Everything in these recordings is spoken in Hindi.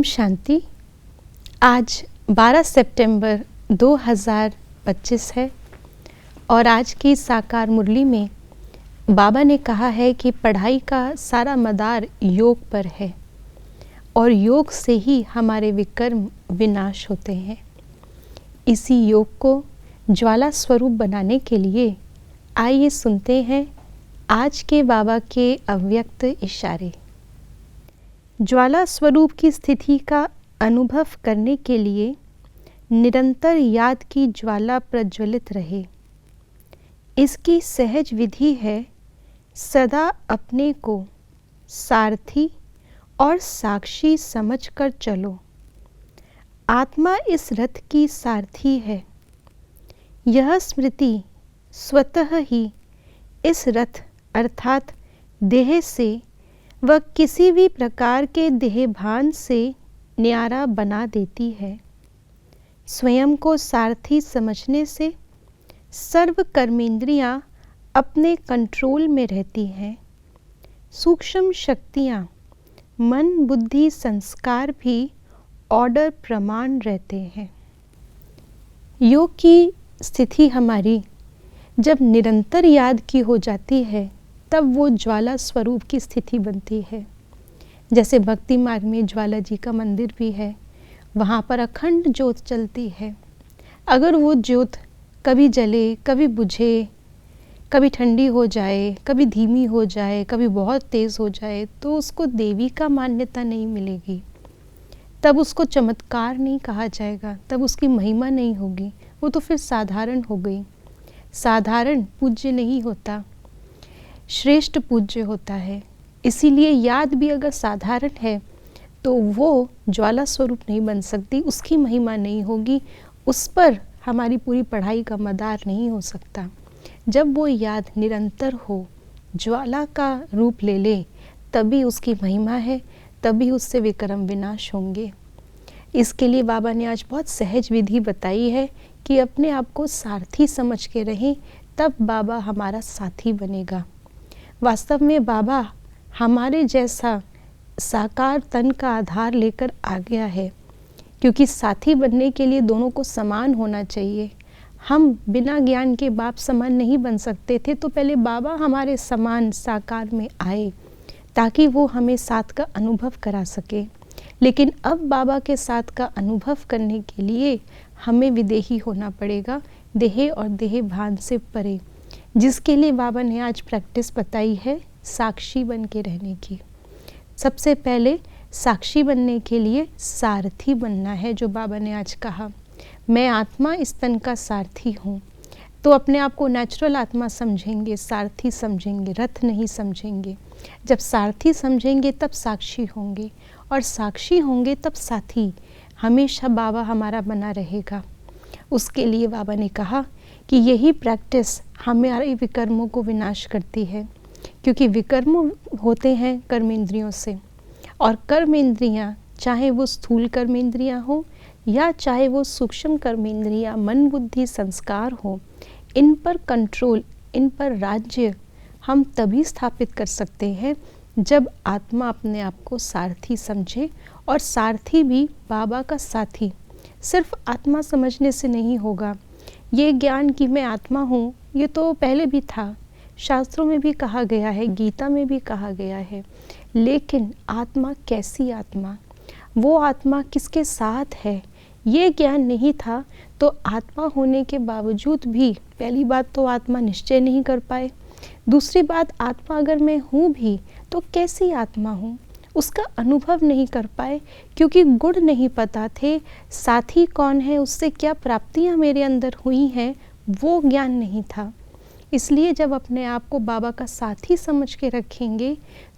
शांति। आज 12 सितंबर 2025 है और आज की साकार मुरली में बाबा ने कहा है कि पढ़ाई का सारा मदार योग पर है और योग से ही हमारे विकर्म विनाश होते हैं। इसी योग को ज्वाला स्वरूप बनाने के लिए आइए सुनते हैं आज के बाबा के अव्यक्त इशारे। ज्वाला स्वरूप की स्थिति का अनुभव करने के लिए निरंतर याद की ज्वाला प्रज्वलित रहे। इसकी सहज विधि है सदा अपने को सारथी और साक्षी समझकर चलो। आत्मा इस रथ की सारथी है। यह स्मृति स्वतः ही इस रथ अर्थात देह से व किसी भी प्रकार के देहभान से न्यारा बना देती है। स्वयं को सारथी समझने से सर्व कर्मेंद्रियां अपने कंट्रोल में रहती हैं। सूक्ष्म शक्तियां मन बुद्धि संस्कार भी ऑर्डर प्रमाण रहते हैं। योग की स्थिति हमारी जब निरंतर याद की हो जाती है तब वो ज्वाला स्वरूप की स्थिति बनती है। जैसे भक्ति मार्ग में ज्वाला जी का मंदिर भी है, वहाँ पर अखंड ज्योत चलती है। अगर वो ज्योत कभी जले, कभी बुझे, कभी ठंडी हो जाए, कभी धीमी हो जाए, कभी बहुत तेज़ हो जाए तो उसको देवी का मान्यता नहीं मिलेगी। तब उसको चमत्कार नहीं कहा जाएगा, तब उसकी महिमा नहीं होगी। वो तो फिर साधारण हो गई। साधारण पूज्य नहीं होता, श्रेष्ठ पूज्य होता है। इसीलिए याद भी अगर साधारण है तो वो ज्वाला स्वरूप नहीं बन सकती, उसकी महिमा नहीं होगी, उस पर हमारी पूरी पढ़ाई का मदार नहीं हो सकता। जब वो याद निरंतर हो, ज्वाला का रूप ले ले, तभी उसकी महिमा है, तभी उससे विक्रम विनाश होंगे। इसके लिए बाबा ने आज बहुत सहज विधि बताई है कि अपने आप को सारथी समझ के रहें, तब बाबा हमारा साथी बनेगा। वास्तव में बाबा हमारे जैसा साकार तन का आधार लेकर आ गया है, क्योंकि साथी बनने के लिए दोनों को समान होना चाहिए। हम बिना ज्ञान के बाप समान नहीं बन सकते थे, तो पहले बाबा हमारे समान साकार में आए ताकि वो हमें साथ का अनुभव करा सके। लेकिन अब बाबा के साथ का अनुभव करने के लिए हमें विदेही होना पड़ेगा, देह और देह भान से परे, जिसके लिए बाबा ने आज प्रैक्टिस बताई है साक्षी बन के रहने की। सबसे पहले साक्षी बनने के लिए सारथी बनना है, जो बाबा ने आज कहा। मैं आत्मा इस तन का सारथी हूँ। तो अपने आप को नेचुरल आत्मा समझेंगे, सारथी समझेंगे, रथ नहीं समझेंगे। जब सारथी समझेंगे तब साक्षी होंगे, और साक्षी होंगे तब साथी। हमेशा बाबा हमारा बना रहेगा। उसके लिए बाबा ने कहा कि यही प्रैक्टिस हमारे विकर्मों को विनाश करती है, क्योंकि विकर्म होते हैं कर्मेंद्रियों से, और कर्मेंद्रियां चाहे वो स्थूल कर्मेंद्रियां हो या चाहे वो सूक्ष्म कर्मेंद्रियां मन बुद्धि संस्कार हो, इन पर कंट्रोल, इन पर राज्य हम तभी स्थापित कर सकते हैं जब आत्मा अपने आप को सारथी समझे। और सारथी भी बाबा का साथी सिर्फ आत्मा समझने से नहीं होगा। ये ज्ञान कि मैं आत्मा हूँ, ये तो पहले भी था, शास्त्रों में भी कहा गया है, गीता में भी कहा गया है। लेकिन आत्मा कैसी आत्मा, वो आत्मा किसके साथ है, ये ज्ञान नहीं था। तो आत्मा होने के बावजूद भी पहली बात तो आत्मा निश्चय नहीं कर पाए। दूसरी बात, आत्मा अगर मैं हूँ भी तो कैसी आत्मा हूँ, उसका अनुभव नहीं कर पाए, क्योंकि गुण नहीं पता थे। साथी कौन है, उससे क्या प्राप्तियाँ मेरे अंदर हुई हैं, वो ज्ञान नहीं था। इसलिए जब अपने आप को बाबा का साथी समझ के रखेंगे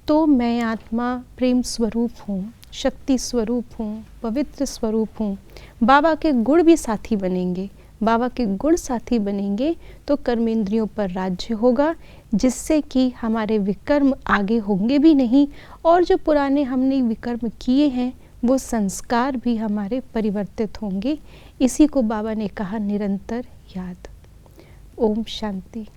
तो मैं आत्मा प्रेम स्वरूप हूँ, शक्ति स्वरूप हूँ, पवित्र स्वरूप हूँ। बाबा के गुण भी साथी बनेंगे। बाबा के गुण साथी बनेंगे तो कर्मेंद्रियों पर राज्य होगा, जिससे कि हमारे विकर्म आगे होंगे भी नहीं, और जो पुराने हमने विकर्म किए हैं वो संस्कार भी हमारे परिवर्तित होंगे। इसी को बाबा ने कहा निरंतर याद। ओम शांति।